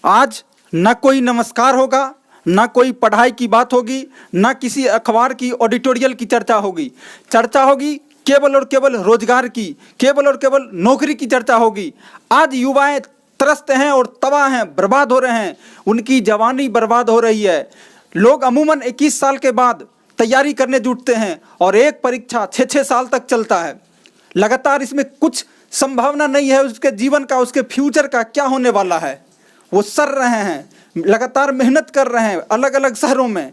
आज न कोई नमस्कार होगा, ना कोई पढ़ाई की बात होगी, ना किसी अखबार की ऑडिटोरियल की चर्चा होगी। चर्चा होगी केवल और केवल रोजगार की, केवल और केवल नौकरी की चर्चा होगी। आज युवाएं त्रस्त हैं और तबाह हैं, बर्बाद हो रहे हैं, उनकी जवानी बर्बाद हो रही है। लोग अमूमन 21 साल के बाद तैयारी करने जुटते हैं और एक परीक्षा 6-6 साल तक चलता है। लगातार इसमें कुछ संभावना नहीं है उसके जीवन का, उसके फ्यूचर का क्या होने वाला है। वो सर रहे हैं, लगातार मेहनत कर रहे हैं अलग अलग शहरों में,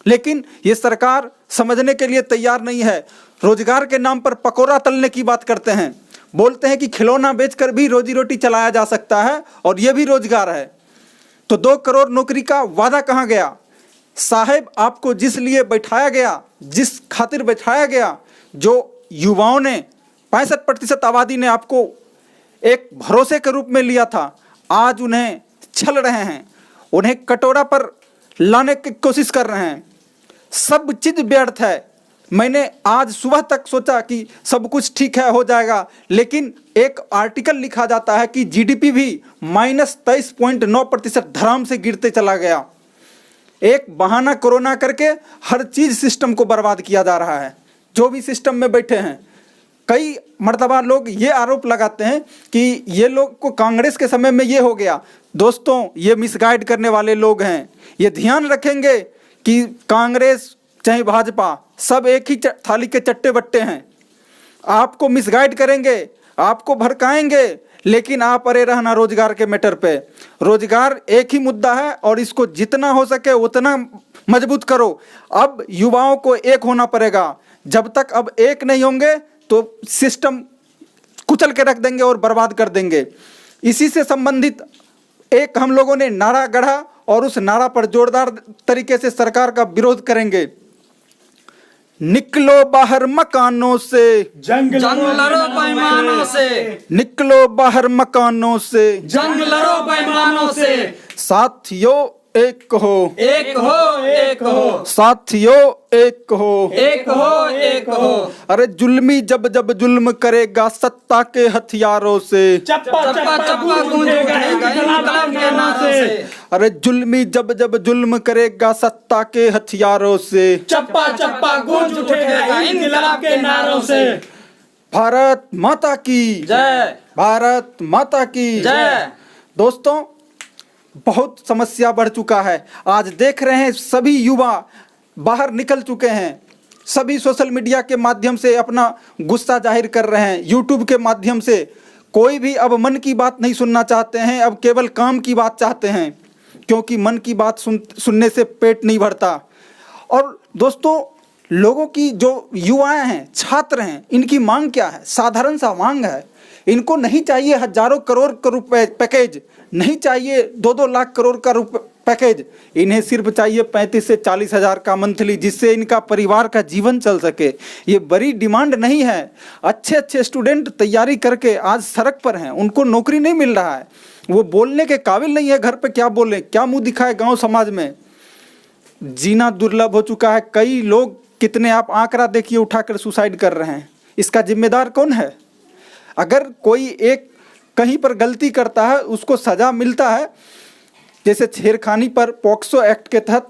लेकिन ये सरकार समझने के लिए तैयार नहीं है। रोजगार के नाम पर पकोड़ा तलने की बात करते हैं, बोलते हैं कि खिलौना बेचकर भी रोजी रोटी चलाया जा सकता है और ये भी रोजगार है। तो 2 करोड़ नौकरी का वादा कहाँ गया? साहेब, आपको जिस लिए बैठाया गया, जिस खातिर बैठाया गया, जो युवाओं ने 65% आबादी ने आपको एक भरोसे के रूप में लिया था, आज उन्हें छल रहे हैं, उन्हें कटोरा पर लाने की कोशिश कर रहे हैं। सब चीज व्यर्थ है। मैंने आज सुबह तक सोचा कि सब कुछ ठीक है, हो जाएगा, लेकिन एक आर्टिकल लिखा जाता है कि जीडीपी भी -23.9% धड़ाम से गिरते चला गया। एक बहाना कोरोना करके हर चीज सिस्टम को बर्बाद किया जा रहा है। जो भी सिस्टम में बैठे हैं, कई मर्तबा लोग ये आरोप लगाते हैं कि ये लोग को कांग्रेस के समय में ये हो गया। दोस्तों, ये मिसगाइड करने वाले लोग हैं। ये ध्यान रखेंगे कि कांग्रेस चाहे भाजपा सब एक ही थाली के चट्टे बट्टे हैं। आपको मिसगाइड करेंगे, आपको भड़काएंगे, लेकिन आप अरे रहना रोजगार के मैटर पे। रोजगार एक ही मुद्दा है और इसको जितना हो सके उतना मजबूत करो। अब युवाओं को एक होना पड़ेगा। जब तक अब एक नहीं होंगे तो सिस्टम कुचल के रख देंगे और बर्बाद कर देंगे। इसी से संबंधित एक हम लोगों ने नारा गढ़ा और उस नारा पर जोरदार तरीके से सरकार का विरोध करेंगे। निकलो बाहर मकानों से, जंग लड़ो पैमानों से, निकलो बाहर मकानों से, जंग लड़ो पैमानों से। साथियों एक हो, एक हो, एक हो, साथियों एक हो, एक हो, एक हो। अरे जुल्मी जब जब जुल्म करेगा सत्ता के हथियारों से, चप्पा चप्पा चप्पा गूंजेगा इंकलाब के नारे से। अरे जुल्मी जब जब जुल्म करेगा सत्ता के हथियारों से, चप्पा चप्पा गूंज उठेगा इंकलाब के नारों से। भारत माता की जय, भारत माता की जय। दोस्तों, बहुत समस्या बढ़ चुका है। आज देख रहे हैं सभी युवा बाहर निकल चुके हैं, सभी सोशल मीडिया के माध्यम से अपना गुस्सा जाहिर कर रहे हैं, यूट्यूब के माध्यम से। कोई भी अब मन की बात नहीं सुनना चाहते हैं, अब केवल काम की बात चाहते हैं, क्योंकि मन की बात सुनने से पेट नहीं भरता। और दोस्तों, लोगों की जो युवाएं हैं, छात्र हैं, इनकी मांग क्या है? साधारण सा मांग है। इनको नहीं चाहिए हजारों करोड़ का रुपए पैकेज, नहीं चाहिए 2-2 लाख करोड़ का पैकेज। इन्हें सिर्फ चाहिए 35 से 40 हज़ार का मंथली, जिससे इनका परिवार का जीवन चल सके। ये बड़ी डिमांड नहीं है। अच्छे अच्छे स्टूडेंट तैयारी करके आज सड़क पर हैं, उनको नौकरी नहीं मिल रहा है, वो बोलने के काबिल नहीं है। घर पे क्या बोले, क्या मुंह दिखाए गाँव समाज में। जीना दुर्लभ हो चुका है। कई लोग, कितने आप आंकड़ा देखिए, उठाकर सुसाइड कर रहे हैं। इसका जिम्मेदार कौन है? अगर कोई एक कहीं पर गलती करता है, उसको सजा मिलता है। जैसे छेड़खानी पर पॉक्सो एक्ट के तहत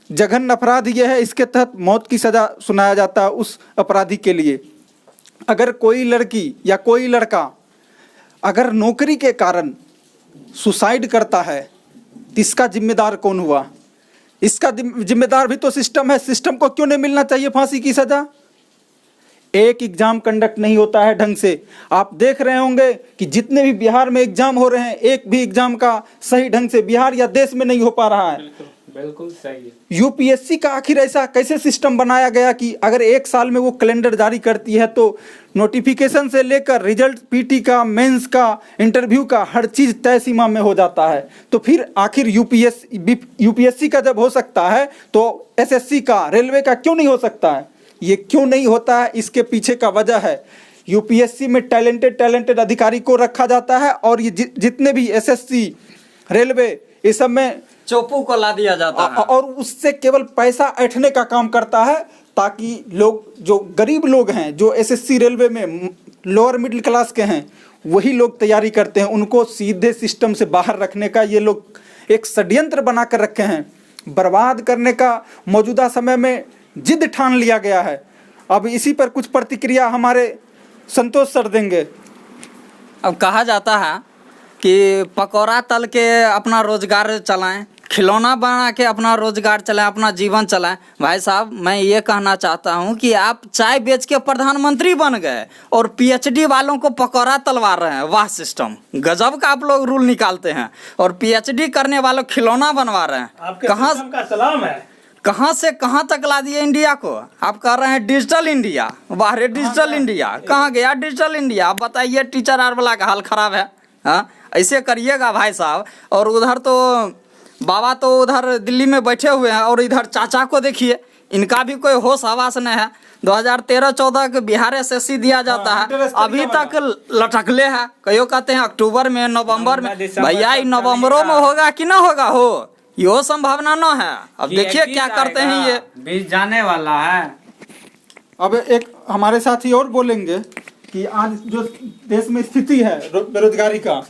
जघन्य अपराध यह है, इसके तहत मौत की सजा सुनाया जाता है उस अपराधी के लिए। अगर कोई लड़की या कोई लड़का अगर नौकरी के कारण सुसाइड करता है, तो इसका जिम्मेदार कौन हुआ? इसका जिम्मेदार भी तो सिस्टम है। सिस्टम को क्यों नहीं मिलना चाहिए फांसी की सजा? एक एग्जाम कंडक्ट नहीं होता है ढंग से। आप देख रहे होंगे कि जितने भी बिहार में एग्जाम हो रहे हैं, एक भी एग्जाम का सही ढंग से बिहार या देश में नहीं हो पा रहा है। बिल्कुल सही है। यूपीएससी का आखिर ऐसा कैसे सिस्टम बनाया गया कि अगर 1 साल में वो कैलेंडर जारी करती है तो नोटिफिकेशन से लेकर रिजल्ट, पीटी का, मेंस का, इंटरव्यू का, हर चीज़ तय सीमा में हो जाता है। तो फिर आखिर यूपीएससी का जब हो सकता है तो एसएससी का, रेलवे का क्यों नहीं हो सकता है? ये क्यों नहीं होता है? इसके पीछे का वजह है यूपीएससी में टैलेंटेड अधिकारी को रखा जाता है और ये जितने भी एसएससी, रेलवे, इस सब में चोपू को ला दिया जाता है और उससे केवल पैसा ऐंठने का काम करता है, ताकि लोग, जो गरीब लोग हैं, जो एसएससी रेलवे में लोअर मिडिल क्लास के हैं, वही लोग तैयारी करते हैं। उनको सीधे सिस्टम से बाहर रखने का ये लोग एक षड्यंत्र बना कर रखे हैं, बर्बाद करने का मौजूदा समय में जिद ठान लिया गया है। अब इसी पर कुछ प्रतिक्रिया हमारे संतोष सर देंगे। अब कहा जाता है कि पकौड़ा तल के अपना रोजगार चलाएं, खिलौना बना के अपना रोजगार चलाएं, अपना जीवन चलाएं। भाई साहब, मैं ये कहना चाहता हूँ कि आप चाय बेच के प्रधानमंत्री बन गए और पीएचडी वालों को पकौड़ा तलवा रहे हैं। वाह सिस्टम, गजब का आप लोग रूल निकालते हैं। और पीएचडी करने वालों खिलौना बनवा रहे हैं। आपके कहाँ सिस्टम का सलाम है। कहाँ से कहाँ तक ला दिए इंडिया को। आप कह रहे हैं डिजिटल इंडिया, बाहर डिजिटल इंडिया, कहाँ गया डिजिटल इंडिया। आप बताइए, टीचर आर वाला का हाल खराब है। हाँ, ऐसे करिएगा भाई साहब। और उधर तो बाबा तो उधर दिल्ली में बैठे हुए हैं और इधर चाचा को देखिए, इनका भी कोई होश हवास नहीं है। 2013-14 के बिहार एसएससी दिया जाता है, अभी तक लटकले है। कहियो कहते हैं अक्टूबर में, नवंबर में। भैया ये नवंबरों में होगा कि ना होगा हो, यो संभावना न है। अब देखिए क्या करते हैं ये। बीच जाने वाला है। अब एक हमारे साथी और बोलेंगे कि आज जो देश में स्थिति है बेरोजगारी का।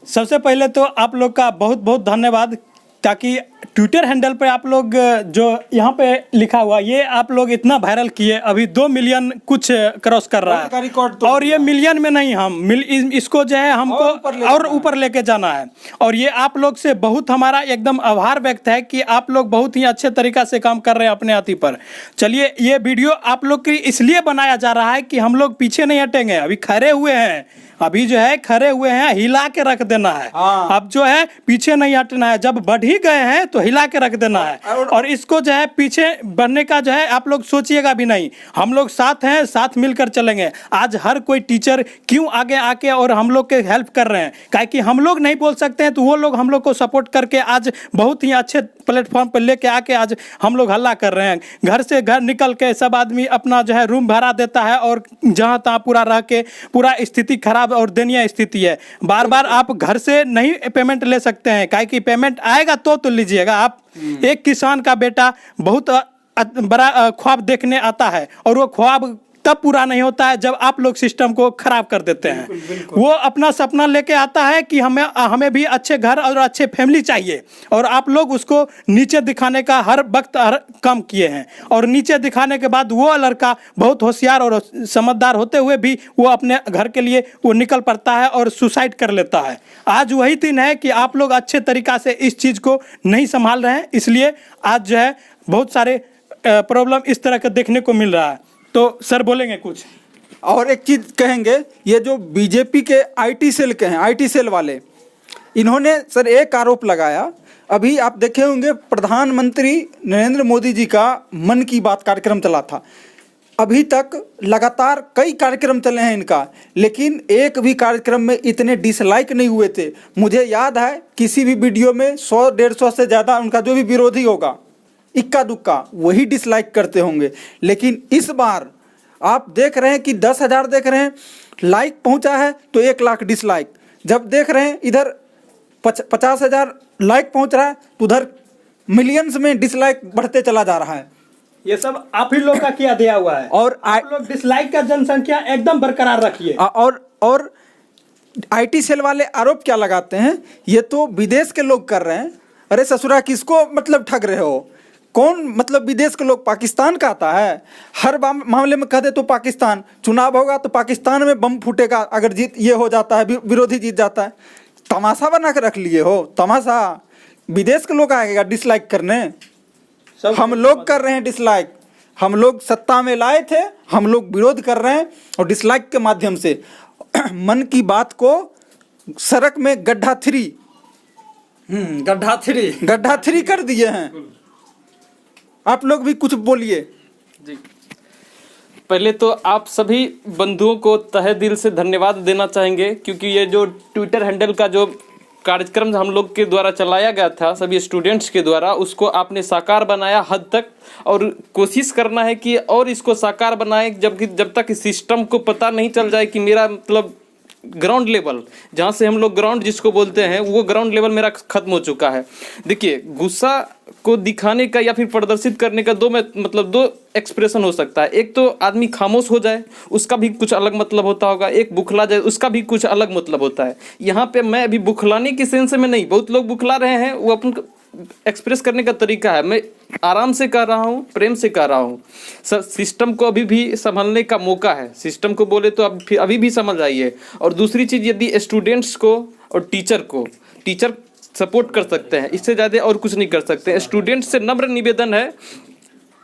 सबसे पहले तो आप लोग का बहुत बहुत धन्यवाद, ताकि ट्विटर हैंडल पे आप लोग जो यहाँ पे लिखा हुआ ये आप लोग इतना वायरल किए। अभी 2 मिलियन कुछ क्रॉस कर रहा है रिकॉर्ड और ये मिलियन में नहीं, हम इसको जो है हमको और ऊपर लेके जाना है। और ये आप लोग से बहुत हमारा एकदम आभार व्यक्त है कि आप लोग बहुत ही अच्छे तरीका से काम कर रहे हैं अपने अति पर। चलिए, ये वीडियो आप लोग की इसलिए बनाया जा रहा है कि हम लोग पीछे नहीं हटेंगे। अभी खड़े हुए हैं, अभी जो है खड़े हुए हैं, हिला के रख देना है। हाँ। अब जो है पीछे नहीं हटना है। जब बढ़ ही गए हैं तो हिला के रख देना है। और इसको जो है पीछे बढ़ने का जो है आप लोग सोचिएगा भी नहीं। हम लोग साथ हैं, साथ मिलकर चलेंगे। आज हर कोई टीचर क्यों आगे आके और हम लोग के हेल्प कर रहे हैं, काहे कि हम लोग नहीं बोल सकते हैं तो वो लोग हम लोग को सपोर्ट करके आज बहुत ही अच्छे प्लेटफॉर्म पर लेके आके आज हम लोग हल्ला कर रहे हैं। घर से घर निकल के सब आदमी अपना जो है रूम भाड़ा देता है और जहाँ तहाँ पूरा रह के पूरा स्थिति खराब और दयनीय स्थिति है। बार बार आप घर से नहीं पेमेंट ले सकते हैं, काहे कि पेमेंट आएगा तो लीजिएगा आप। एक किसान का बेटा बहुत बड़ा ख्वाब देखने आता है और वो ख्वाब तब पूरा नहीं होता है जब आप लोग सिस्टम को खराब कर देते हैं। बिल्कुल। वो अपना सपना लेके आता है कि हमें भी अच्छे घर और अच्छे फैमिली चाहिए, और आप लोग उसको नीचे दिखाने का हर वक्त काम किए हैं। और नीचे दिखाने के बाद वो लड़का बहुत होशियार और समझदार होते हुए भी वो अपने घर के लिए वो निकल पड़ता है और सुसाइड कर लेता है। आज वही दिन है कि आप लोग अच्छे तरीक़ा से इस चीज़ को नहीं संभाल रहे हैं, इसलिए आज जो है बहुत सारे प्रॉब्लम इस तरह का देखने को मिल रहा है। तो सर बोलेंगे कुछ और एक चीज़ कहेंगे, ये जो बीजेपी के आईटी सेल के हैं, आईटी सेल वाले, इन्होंने सर एक आरोप लगाया। अभी आप देखे होंगे प्रधानमंत्री नरेंद्र मोदी जी का मन की बात कार्यक्रम चला था। अभी तक लगातार कई कार्यक्रम चले हैं इनका, लेकिन एक भी कार्यक्रम में इतने डिसलाइक नहीं हुए थे। मुझे याद है किसी भी वीडियो में 100-150 से ज़्यादा उनका जो भी विरोधी होगा, इक्का दुक्का वही डिसलाइक करते होंगे। लेकिन इस बार आप देख रहे हैं कि 10,000 देख रहे हैं लाइक पहुंचा है तो 1 लाख डिसलाइक। जब देख रहे हैं इधर 50,000 लाइक पहुंच रहा है तो उधर मिलियंस में डिसलाइक बढ़ते चला जा रहा है। ये सब आप ही लोग का किया दिया हुआ है। और आप लोग डिसलाइक का जनसंख्या एकदम बरकरार रखिए। और आईटी सेल वाले आरोप क्या लगाते हैं, ये तो विदेश के लोग कर रहे हैं। अरे ससुरा, किसको मतलब ठग रहे हो? कौन मतलब विदेश के लोग? पाकिस्तान का आता है हर मामले में। कह दे तो पाकिस्तान, चुनाव होगा तो पाकिस्तान में बम फूटेगा अगर जीत ये हो जाता है, विरोधी जीत जाता है। तमाशा बना के रख लिए हो, तमाशा। विदेश के लोग आएगा डिसलाइक करने, हम लोग कर रहे हैं डिसलाइक। हम लोग सत्ता में लाए थे, हम लोग विरोध कर रहे हैं और डिसलाइक के माध्यम से मन की बात को सड़क में गड्ढा थ्री कर दिए हैं। आप लोग भी कुछ बोलिए। जी, पहले तो आप सभी बंधुओं को तहे दिल से धन्यवाद देना चाहेंगे, क्योंकि ये जो ट्विटर हैंडल का जो कार्यक्रम हम लोग के द्वारा चलाया गया था सभी स्टूडेंट्स के द्वारा, उसको आपने साकार बनाया हद तक, और कोशिश करना है कि और इसको साकार बनाएं जब तक सिस्टम को पता नहीं चल जाए कि मेरा मतलब ग्राउंड लेवल, जहाँ से हम लोग ग्राउंड जिसको बोलते हैं, वो ग्राउंड लेवल मेरा खत्म हो चुका है। देखिए, गुस्सा को दिखाने का या फिर प्रदर्शित करने का दो एक्सप्रेशन हो सकता है। एक तो आदमी खामोश हो जाए, उसका भी कुछ अलग मतलब होता होगा। एक बुखला जाए, उसका भी कुछ अलग मतलब होता है। यहाँ पे मैं अभी बुखलाने की सेंस में नहीं, बहुत लोग बुखला रहे हैं, वो अपन एक्सप्रेस करने का तरीका है। मैं आराम से कर रहा हूँ, प्रेम से कर रहा हूँ। सिस्टम को अभी भी संभलने का मौका है। सिस्टम को बोले तो अभी भी समझ आइए। और दूसरी चीज़, यदि स्टूडेंट्स को और टीचर सपोर्ट कर सकते हैं, इससे ज़्यादा और कुछ नहीं कर सकते। स्टूडेंट्स से नम्र निवेदन है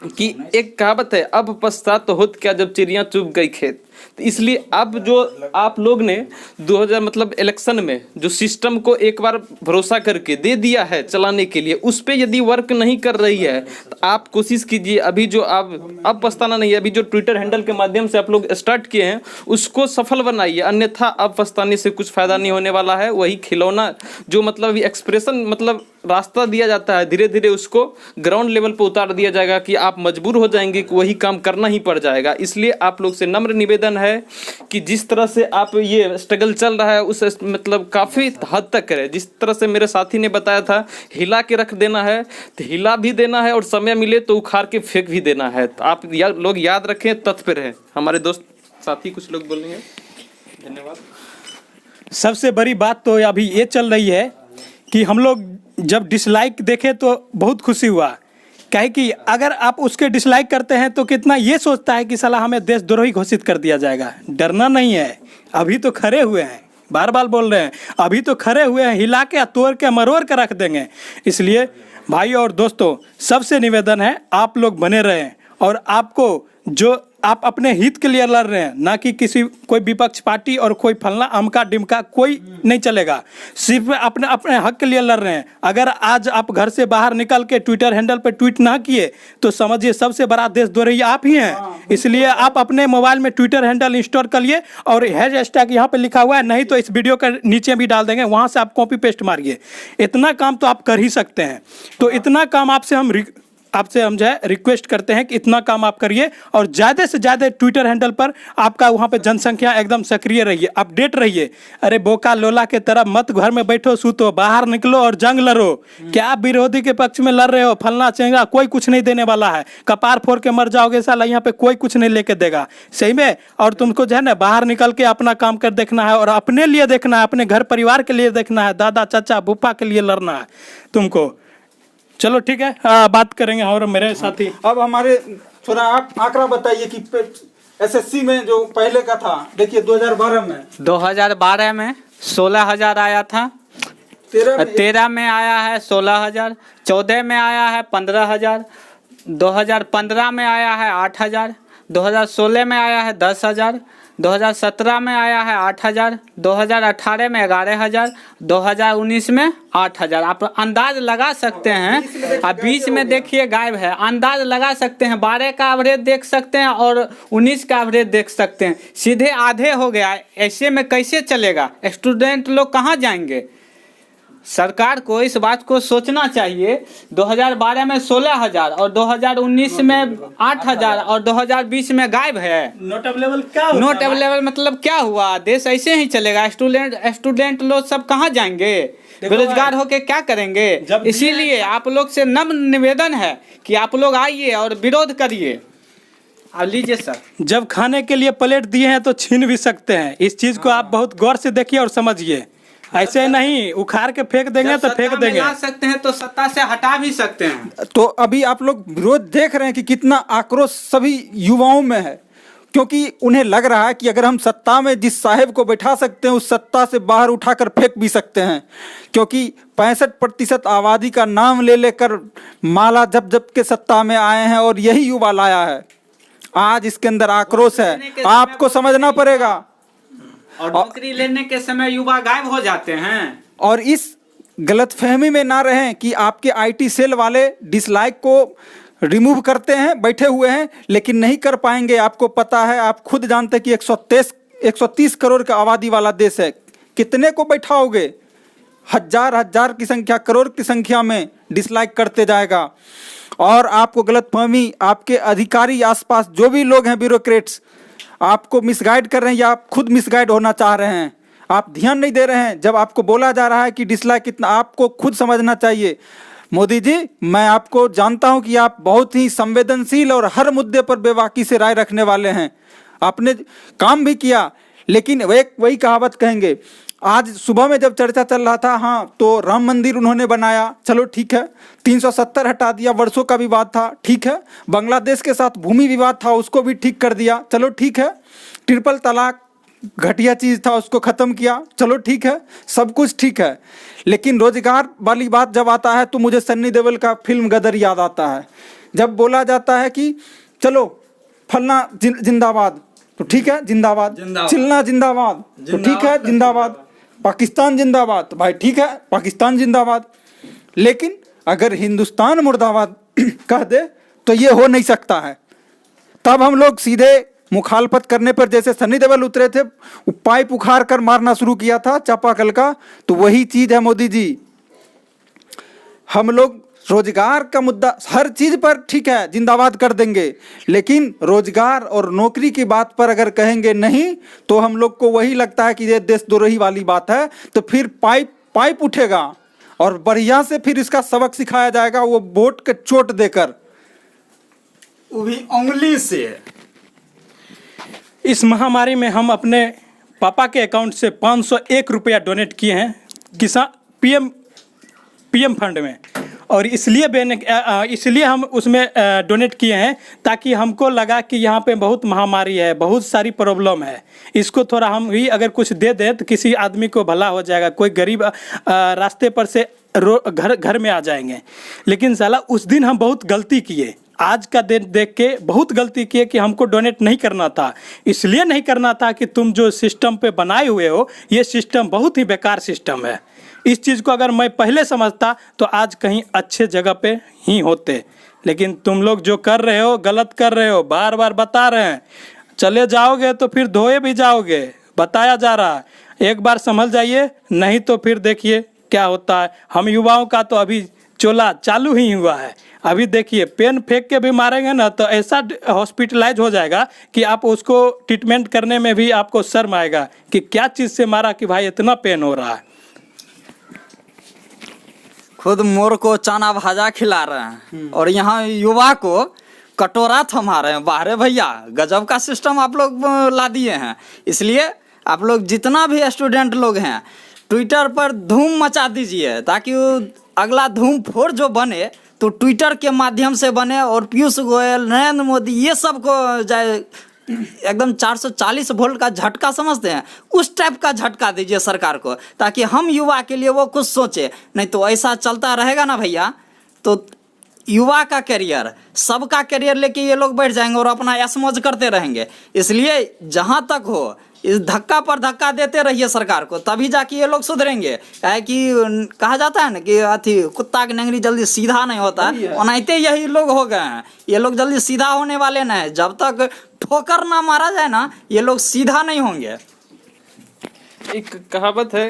कि एक कहावत है, अब पश्चात तो होत क्या जब चिड़ियाँ चुग गई खेत। तो इसलिए अब जो आप लोग ने 2000 इलेक्शन में जो सिस्टम को एक बार भरोसा करके दे दिया है चलाने के लिए, उस पर यदि वर्क नहीं कर रही है तो आप कोशिश कीजिए। अभी जो आप अब पछताना नहीं है, अभी जो ट्विटर हैंडल के माध्यम से आप लोग स्टार्ट किए हैं उसको सफल बनाइए, अन्यथा अब पछताने से कुछ फायदा नहीं होने वाला है। वही खिलौना जो एक्सप्रेशन रास्ता दिया जाता है, धीरे धीरे उसको ग्राउंड लेवल पर उतार दिया जाएगा कि आप मजबूर हो जाएंगे कि वही काम करना ही पड़ जाएगा। इसलिए आप लोग से नम्र निवेदन है कि जिस तरह से आप ये स्ट्रगल चल रहा है उस काफ़ी हद तक करें। जिस तरह से मेरे साथी ने बताया था, हिला के रख देना है तो हिला भी देना है, और समय मिले तो उखाड़ के फेंक भी देना है। तो आप लोग याद रखें, तत्पर रहें। हमारे दोस्त साथी कुछ लोग बोलेंगे। धन्यवाद। सबसे बड़ी बात तो अभी ये चल रही है कि हम लोग जब डिसलाइक देखे तो बहुत खुशी हुआ, काहे कि अगर आप उसके डिसलाइक करते हैं तो कितना ये सोचता है कि साला हमें देशद्रोही घोषित कर दिया जाएगा। डरना नहीं है, अभी तो खड़े हुए हैं, बार बार बोल रहे हैं, अभी तो खड़े हुए हैं, हिला के तोड़ के मरोड़ के रख देंगे। इसलिए भाई और दोस्तों, सबसे निवेदन है आप लोग बने रहें, और आपको जो आप अपने हित के लिए लड़ रहे हैं, ना कि कोई विपक्ष पार्टी और कोई फलना अमका डिमका कोई नहीं चलेगा, सिर्फ अपने अपने हक के लिए लड़ रहे हैं। अगर आज आप घर से बाहर निकल के ट्विटर हैंडल पे ट्वीट ना किए तो समझिए सबसे बड़ा देशद्रोही आप ही हैं। इसलिए आप अपने मोबाइल में ट्विटर हैंडल इंस्टॉल करिए और हैशटैग यहाँ पे लिखा हुआ है, नहीं तो इस वीडियो के नीचे भी डाल देंगे, वहाँ से आप कॉपी पेस्ट मारिए। इतना काम तो आप कर ही सकते हैं। तो इतना काम आपसे हम जो है रिक्वेस्ट करते हैं कि इतना काम आप करिए, और ज़्यादा से ज़्यादा ट्विटर हैंडल पर आपका वहाँ पे जनसंख्या एकदम सक्रिय रहिए, अपडेट रहिए। अरे बोका लोला के तरह मत घर में बैठो सूतो, बाहर निकलो और जंग लड़ो। क्या आप विरोधी के पक्ष में लड़ रहे हो? फलना चेंगा कोई कुछ नहीं देने वाला है, कपार फोड़ के मर जाओगे साला, यहाँ पे कोई कुछ नहीं लेके देगा, सही में। और तुमको जो है ना बाहर निकल के अपना काम कर देखना है, और अपने लिए देखना है, अपने घर परिवार के लिए देखना है, दादा चाचा बुप्पा के लिए लड़ना है तुमको। चलो ठीक है, बात करेंगे और मेरे साथी। अब हमारे थोड़ा आप आंकड़ा बताइए कि एसएससी में जो पहले का था, देखिए 2012 में 16,000 आया था, 13 में आया है 16,000, 14 में आया है 15,000, 2015 में आया है 8,000, 2016 में आया है 10,000, 2017 में आया है 8,000, 2018 में 11,000, 2019 में 8,000। आप अंदाज लगा सकते हैं। अब बीच में देखिए गायब है, अंदाज लगा सकते हैं। 12 का एवरेज देख सकते हैं और 19 का एवरेज देख सकते हैं, सीधे आधे हो गया। ऐसे में कैसे चलेगा? स्टूडेंट लोग कहाँ जाएंगे? सरकार को इस बात को सोचना चाहिए। 2012 में 16,000 और 2019 में 8,000 और 2020 में गायब है। नोट अवेलेबल क्या होता है? नोट अवेलेबल मतलब क्या हुआ? देश ऐसे ही चलेगा? स्टूडेंट लोग सब कहाँ जाएंगे? बेरोजगार होके क्या करेंगे? इसीलिए आप लोग से नम्र निवेदन है कि आप लोग आइए और विरोध करिए। अब लीजिए सर, जब खाने के लिए प्लेट दिए हैं तो छीन भी सकते हैं। इस चीज को आप बहुत गौर से देखिए और समझिए। ऐसे नहीं उखाड़ के फेंक देंगे तो फेंक देंगे। ला सकते हैं तो सत्ता से हटा भी सकते हैं। तो अभी आप लोग विरोध देख रहे हैं कि कितना आक्रोश सभी युवाओं में है, क्योंकि उन्हें लग रहा है कि अगर हम सत्ता में जिस साहेब को बैठा सकते हैं उस सत्ता से बाहर उठाकर फेंक भी सकते हैं, क्योंकि 65% आबादी का नाम ले लेकर माला जब के सत्ता में आए हैं और यही युवा लाया है। आज इसके अंदर आक्रोश है, आपको समझना पड़ेगा। और नौकरी लेने के समय युवा गायब हो जाते हैं। और इस गलतफहमी में ना रहें कि आपके आईटी सेल वाले डिसलाइक को रिमूव करते हैं, बैठे हुए हैं, लेकिन नहीं कर पाएंगे। आपको पता है, आप खुद जानते हैं कि 130 करोड़ का आबादी वाला देश है। कितने को बैठाओगे? हजार की संख्या, करोड़ की संख्या में डिसलाइक करते जाएगा। और आपको गलतफहमी, आपके अधिकारी आसपास जो भी लोग हैं, ब्यूरोक्रेट्स, आपको मिसगाइड कर रहे हैं या आप खुद मिसगाइड होना चाह रहे हैं। आप ध्यान नहीं दे रहे हैं। जब आपको बोला जा रहा है कि डिसलाइक कितना, आपको खुद समझना चाहिए। मोदी जी, मैं आपको जानता हूं कि आप बहुत ही संवेदनशील और हर मुद्दे पर बेबाकी से राय रखने वाले हैं। आपने काम भी किया, लेकिन वही कहावत कहेंगे। आज सुबह में जब चर्चा चल रहा था, हाँ, तो राम मंदिर उन्होंने बनाया, चलो ठीक है। 370 हटा दिया, वर्षों का विवाद था, ठीक है। बांग्लादेश के साथ भूमि विवाद था, उसको भी ठीक कर दिया, चलो ठीक है। ट्रिपल तलाक घटिया चीज़ था, उसको ख़त्म किया, चलो ठीक है, सब कुछ ठीक है। लेकिन रोजगार वाली बात जब आता है तो मुझे सन्नी देओल का फिल्म गदर याद आता है। जब बोला जाता है कि चलो फलना जिंदाबाद, तो ठीक है जिंदाबाद, चिलना जिंदाबाद, तो ठीक है जिंदाबाद, पाकिस्तान जिंदाबाद, तो भाई ठीक है पाकिस्तान जिंदाबाद। लेकिन अगर हिंदुस्तान मुर्दाबाद कह दे तो ये हो नहीं सकता है। तब हम लोग सीधे मुखालफत करने पर, जैसे सन्नी देओल उतरे थे, पाइप उखाड़ कर मारना शुरू किया था चापाकल का, तो वही चीज है मोदी जी। हम लोग रोजगार का मुद्दा हर चीज पर ठीक है जिंदाबाद कर देंगे, लेकिन रोजगार और नौकरी की बात पर अगर कहेंगे नहीं, तो हम लोग को वही लगता है कि ये देशद्रोही वाली बात है। तो फिर पाइप उठेगा और बढ़िया से फिर इसका सबक सिखाया जाएगा, वो वोट के चोट देकर, वो भी उंगली से। इस महामारी में हम अपने पापा के अकाउंट से 501 रुपया डोनेट किए हैं किसान पीएम फंड में, और इसलिए हम उसमें डोनेट किए हैं ताकि हमको लगा कि यहाँ पे बहुत महामारी है, बहुत सारी प्रॉब्लम है, इसको थोड़ा हम भी अगर कुछ दे दें तो किसी आदमी को भला हो जाएगा, कोई गरीब रास्ते पर से घर में आ जाएंगे। लेकिन साला उस दिन हम बहुत गलती किए, आज का दिन देख के बहुत गलती किए कि हमको डोनेट नहीं करना था। इसलिए नहीं करना था कि तुम जो सिस्टम पे बनाए हुए हो, ये सिस्टम बहुत ही बेकार सिस्टम है। इस चीज़ को अगर मैं पहले समझता तो आज कहीं अच्छे जगह पे ही होते। लेकिन तुम लोग जो कर रहे हो गलत कर रहे हो, बार बार बता रहे हैं। चले जाओगे तो फिर धोए भी जाओगे, बताया जा रहा है। एक बार समझ जाइए, नहीं तो फिर देखिए क्या होता है। हम युवाओं का तो अभी चोला चालू ही हुआ है। अभी देखिए पेन फेंक के भी मारेंगे ना तो ऐसा हॉस्पिटलाइज हो जाएगा कि आप उसको ट्रीटमेंट करने में भी आपको शर्म आएगा कि क्या चीज़ से मारा कि भाई इतना पेन हो रहा है। खुद मोर को चना भाजा खिला रहे हैं और यहाँ युवा को कटोरा थमा रहे हैं। बाहरे भैया, गजब का सिस्टम आप लोग ला दिए हैं। इसलिए आप लोग जितना भी स्टूडेंट लोग हैं, ट्विटर पर धूम मचा दीजिए ताकि अगला धूम फोड़ जो बने तो ट्विटर के माध्यम से बने, और पीयूष गोयल, नरेंद्र मोदी, ये सब को जाए एकदम 440 वोल्ट का झटका समझते हैं, उस टाइप का झटका दीजिए सरकार को, ताकि हम युवा के लिए वो कुछ सोचे। नहीं तो ऐसा चलता रहेगा ना भैया, तो युवा का करियर, सबका करियर लेके ये लोग बैठ जाएंगे और अपना ऐश-मौज करते रहेंगे। इसलिए जहाँ तक हो इस धक्का पर धक्का देते रहिए सरकार को, तभी जाके ये लोग सुधरेंगे। काहे कि कहा जाता है ना कि अथी कुत्ता की नंगरी जल्दी सीधा नहीं होता, ओनाइते यही लोग हो गए हैं। ये लोग जल्दी सीधा होने वाले ना है, जब तक ठोकर ना मारा जाए ना ये लोग सीधा नहीं होंगे। एक कहावत है,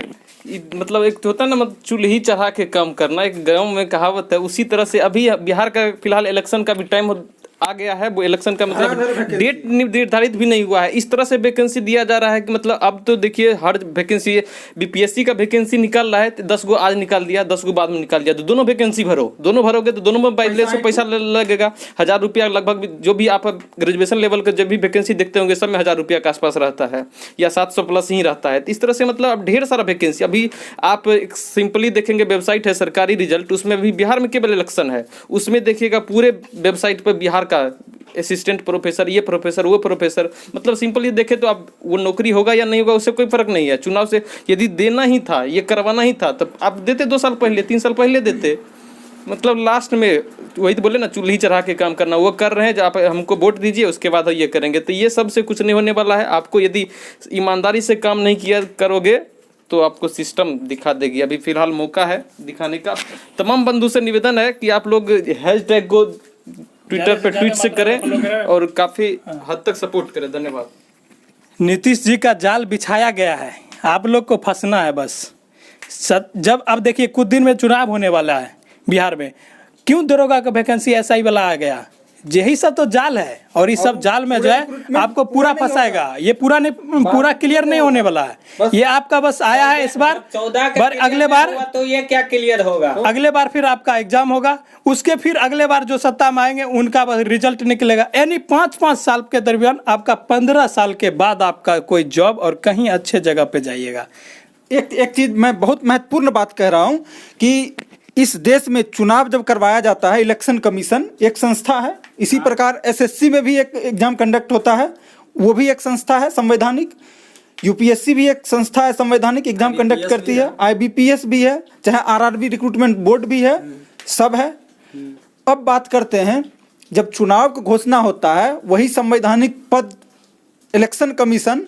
मतलब एक तो होता है ना, मतलब चूल्ही चढ़ा के काम करना, एक गाँव में कहावत है। उसी तरह से अभी बिहार का फिलहाल इलेक्शन का भी टाइम आ गया है। वो इलेक्शन का मतलब डेट निर्धारित भी नहीं हुआ है। इस तरह से वैकेंसी दिया जा रहा है कि मतलब अब तो देखिए हर वैकेंसी, बीपीएससी का वैकेंसी निकाल रहा है, 10 गो आज निकाल दिया, 10 गो बाद में निकाल दिया। तो दोनों वैकेंसी भरो, दोनों भरोगे तो दोनों में 2200 पैसा लगेगा। 1000 रुपया लगभग, जो भी आप ग्रेजुएशन लेवल का जब भी वैकेंसी देखते होंगे सब में 1000 रुपया के आसपास रहता है या 700 प्लस ही रहता है। इस तरह से मतलब अब ढेर सारा वैकेंसी। अभी आप एक सिंपली देखेंगे, वेबसाइट है सरकारी रिजल्ट, उसमें भी बिहार में केवल इलेक्शन है, उसमें देखिएगा पूरे वेबसाइट पर बिहार का असिस्टेंट प्रोफेसर, ये प्रोफेसर, वो प्रोफेसर, मतलब सिंपली देखे तो आप वो नौकरी होगा या नहीं होगा उससे कोई फर्क नहीं है। चुनाव से यदि देना ही था, ये करवाना ही था, तो आप देते 2 साल पहले, 3 साल पहले देते। मतलब लास्ट में वही तो बोले ना, चूल्ही चढ़ा के काम करना, वो कर रहे हैं। जो आप हमको वोट दीजिए उसके बाद ये करेंगे, तो ये सबसे कुछ नहीं होने वाला है। आपको यदि ईमानदारी से काम नहीं किया करोगे तो आपको सिस्टम दिखा देगी। अभी फिलहाल मौका है दिखाने का। तमाम बंधु से निवेदन है कि आप लोग हैशटैग को ट्विटर पे ट्वीट से करें और काफ़ी हद तक सपोर्ट करें। धन्यवाद। नीतीश जी का जाल बिछाया गया है, आप लोग को फंसना है बस। जब अब देखिए कुछ दिन में चुनाव होने वाला है बिहार में, क्यों दरोगा का वैकेंसी SI वाला आ गया? यही सब तो जाल है, और इस सब जाल में जो है आपको पूरा फंसाएगा। ये पूरा नहीं, पूरा क्लियर नहीं होने वाला है। ये आपका बस आया है इस बार, 14 पर अगले बार तो ये क्या क्लियर होगा? अगले बार फिर आपका एग्जाम होगा, उसके फिर अगले बार जो सत्ता में आएंगे उनका बस रिजल्ट निकलेगा। यानी 5-5 साल के दरमियान आपका 15 साल के बाद आपका कोई जॉब और कहीं अच्छे जगह पे जाइएगा। एक चीज मैं बहुत महत्वपूर्ण बात कह रहा हूं कि इस देश में चुनाव जब करवाया जाता है, इलेक्शन कमीशन एक संस्था है। इसी प्रकार एसएससी में भी एक एग्जाम कंडक्ट होता है, वो भी एक संस्था है संवैधानिक। यूपीएससी भी एक संस्था है संवैधानिक, एग्जाम कंडक्ट करती है। आईबीपीएस भी है, चाहे आरआरबी रिक्रूटमेंट बोर्ड भी है, सब है। अब बात करते हैं, जब चुनाव की घोषणा होता है, वही संवैधानिक पद इलेक्शन कमीशन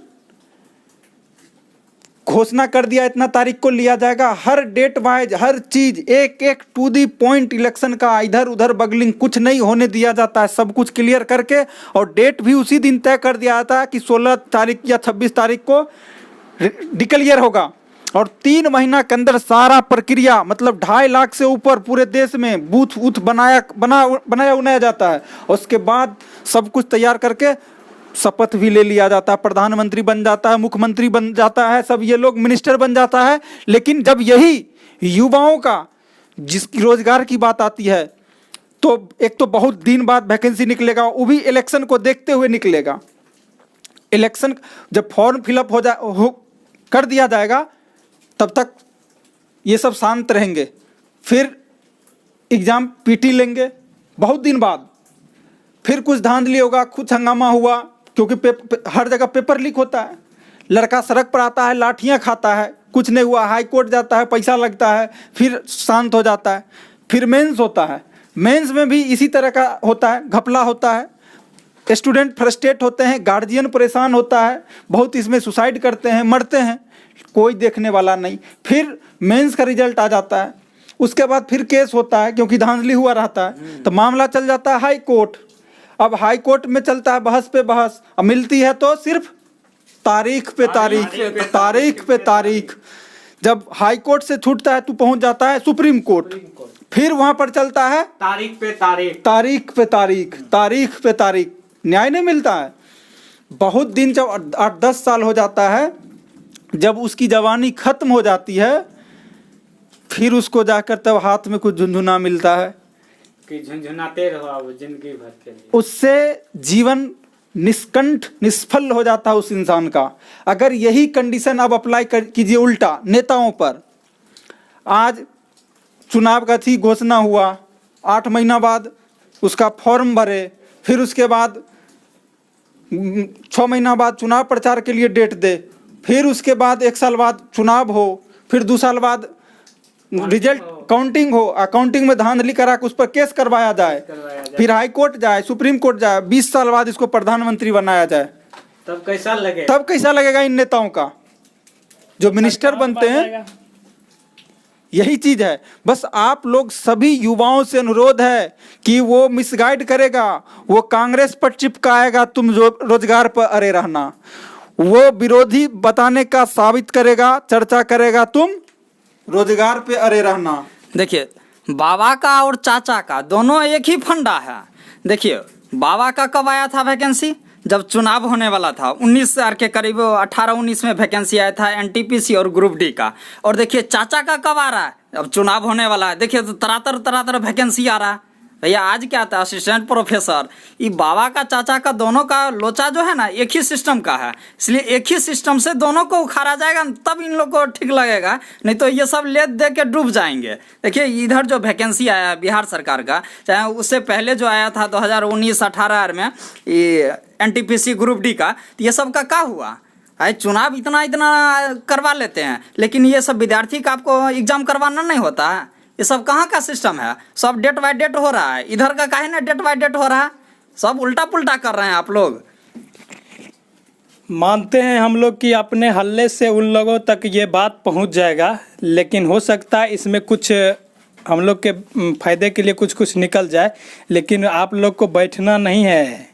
घोषणा कर दिया इतना तारीख को लिया जाएगा। हर डेट वाइज हर चीज एक एक टू दी पॉइंट इलेक्शन का इधर उधर बगलिंग कुछ नहीं होने दिया जाता है, सब कुछ क्लियर करके, और डेट भी उसी दिन तय कर दिया जाता है कि 16 तारीख या 26 तारीख को डिक्लेयर होगा। और 3 महीना के अंदर सारा प्रक्रिया, मतलब 2.5 लाख से ऊपर पूरे देश में बूथ वूथ बनाया उनाया जाता है। उसके बाद सब कुछ तैयार करके शपथ भी ले लिया जाता है, प्रधानमंत्री बन जाता है, मुख्यमंत्री बन जाता है, सब ये लोग मिनिस्टर बन जाता है। लेकिन जब यही युवाओं का जिसकी रोजगार की बात आती है, तो एक तो बहुत दिन बाद वैकेंसी निकलेगा, वो भी इलेक्शन को देखते हुए निकलेगा। इलेक्शन जब फॉर्म फिलअप कर दिया जाएगा, तब तक ये सब शांत रहेंगे, फिर एग्जाम पीटी लेंगे, बहुत दिन बाद फिर कुछ धांधली होगा, कुछ हंगामा हुआ, क्योंकि हर जगह पेपर लीक होता है। लड़का सड़क पर आता है, लाठियां खाता है, कुछ नहीं हुआ, हाई कोर्ट जाता है, पैसा लगता है, फिर शांत हो जाता है। फिर मेंस होता है, मेंस में भी इसी तरह का होता है, घपला होता है, स्टूडेंट फ्रस्ट्रेट होते हैं, गार्जियन परेशान होता है, बहुत इसमें सुसाइड करते हैं, मरते हैं, कोई देखने वाला नहीं। फिर मेंस का रिजल्ट आ जाता है, उसके बाद फिर केस होता है, क्योंकि धांधली हुआ रहता है, तो मामला चल जाता है हाई कोर्ट। अब हाई कोर्ट में चलता है बहस पे बहस, अब मिलती है तो सिर्फ तारीख पे तारीख, तारीख पे तारीख। जब हाई कोर्ट से छूटता है तो पहुंच जाता है सुप्रीम कोर्ट, फिर वहां पर चलता है तारीख पे तारीख, तारीख पे तारीख, तारीख पे तारीख, न्याय नहीं मिलता है। बहुत दिन, जब 8-10 साल हो जाता है, जब उसकी जवानी खत्म हो जाती है, फिर उसको जाकर तब हाथ में कुछ झुंझुना मिलता है कि झुनझुनाते रहो अब जिंदगी भर के लिए। उससे जीवन निष्कंठ निष्फल हो जाता है उस इंसान का। अगर यही कंडीशन अब अप्लाई कीजिए उल्टा नेताओं पर। आज चुनाव का थी, घोषणा हुआ, 8 महीना बाद उसका फॉर्म भरे, फिर उसके बाद 6 महीना बाद चुनाव प्रचार के लिए डेट दे, फिर उसके बाद 1 साल बाद चुनाव हो, फिर 2 साल बाद रिजल्ट काउंटिंग हो, काउंटिंग में धांधली करा के उस पर केस करवाया जाए, फिर हाई कोर्ट जाए, सुप्रीम कोर्ट जाए, 20 साल बाद इसको प्रधानमंत्री बनाया जाए, तब कैसा लगे? तब कैसा लगेगा इन नेताओं का जो मिनिस्टर बनते हैं। यही चीज है। बस आप लोग सभी युवाओं से अनुरोध है कि वो मिसगाइड करेगा, वो कांग्रेस पर चिपकाएगा, तुम रोजगार पर अड़े रहना, वो विरोधी बताने का साबित करेगा, चर्चा करेगा, तुम रोजगार पे अड़े रहना। देखिए, बाबा का और चाचा का दोनों एक ही फंडा है। देखिए, बाबा का कब आया था वैकेंसी? जब चुनाव होने वाला था, 19,000 के करीब 18-19 में वैकेंसी आया था एनटीपीसी और ग्रुप डी का। और देखिए चाचा का कब आ रहा है? अब चुनाव होने वाला है, देखिए तो तरह वैकेंसी आ रहा है। भैया आज क्या था, असिस्टेंट प्रोफेसर। ये बाबा का चाचा का दोनों का लोचा जो है ना, एक ही सिस्टम का है, इसलिए एक ही सिस्टम से दोनों को उखाड़ा जाएगा, तब इन लोग को ठीक लगेगा, नहीं तो ये सब ले दे के डूब जाएंगे। देखिए इधर जो वैकेंसी आया बिहार सरकार का, चाहे उससे पहले जो आया था 2019-18 में ये एनटीपीसी ग्रुप डी का, ये सब का क्या हुआ? भाई चुनाव इतना करवा लेते हैं, लेकिन ये सब विद्यार्थी का आपको एग्जाम करवाना नहीं होता है। ये सब कहाँ का सिस्टम है? सब डेट बाय डेट हो रहा है, इधर का काहे ना डेट बाय डेट हो रहा है, सब उल्टा पुल्टा कर रहे हैं आप लोग। मानते हैं हम लोग कि अपने हल्ले से उन लोगों तक ये बात पहुंच जाएगा, लेकिन हो सकता है इसमें कुछ हम लोग के फायदे के लिए कुछ निकल जाए, लेकिन आप लोग को बैठना नहीं है,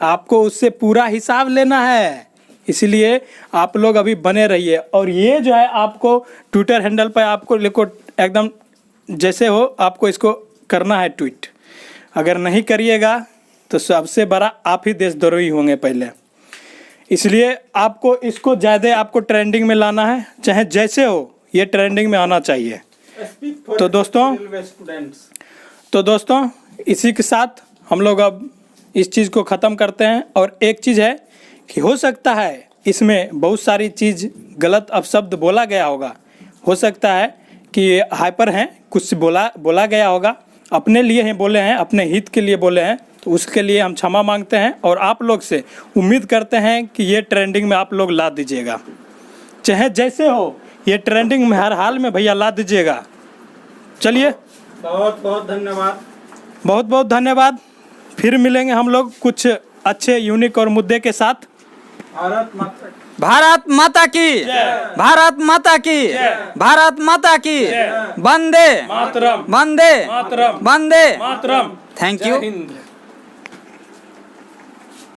आपको उससे पूरा हिसाब लेना है। इसलिए आप लोग अभी बने रहिए। और ये जो है आपको ट्विटर हैंडल पर आपको एकदम जैसे हो आपको इसको करना है ट्वीट। अगर नहीं करिएगा तो सबसे बड़ा आप ही देशद्रोही होंगे पहले। इसलिए आपको इसको ज़्यादा आपको ट्रेंडिंग में लाना है, चाहे जैसे हो ये ट्रेंडिंग में आना चाहिए। तो दोस्तों इसी के साथ हम लोग अब इस चीज़ को ख़त्म करते हैं। और एक चीज़ है कि हो सकता है इसमें बहुत सारी चीज़ गलत अपशब्द बोला गया होगा, हो सकता है कि ये हाइपर हैं, कुछ बोला गया होगा, अपने लिए ही बोले हैं, अपने हित के लिए बोले हैं, तो उसके लिए हम क्षमा मांगते हैं। और आप लोग से उम्मीद करते हैं कि ये ट्रेंडिंग में आप लोग ला दीजिएगा, चाहे जैसे हो ये ट्रेंडिंग में हर हाल में भैया ला दीजिएगा। चलिए बहुत बहुत धन्यवाद। बहुत बहुत धन्यवाद। फिर मिलेंगे हम लोग कुछ अच्छे यूनिक और मुद्दे के साथ। भारत माता भारत माता की, भारत माता की, भारत माता की, वंदे मातरम, वंदे मातरम, वंदे। मातरम। Thank you. हिंद।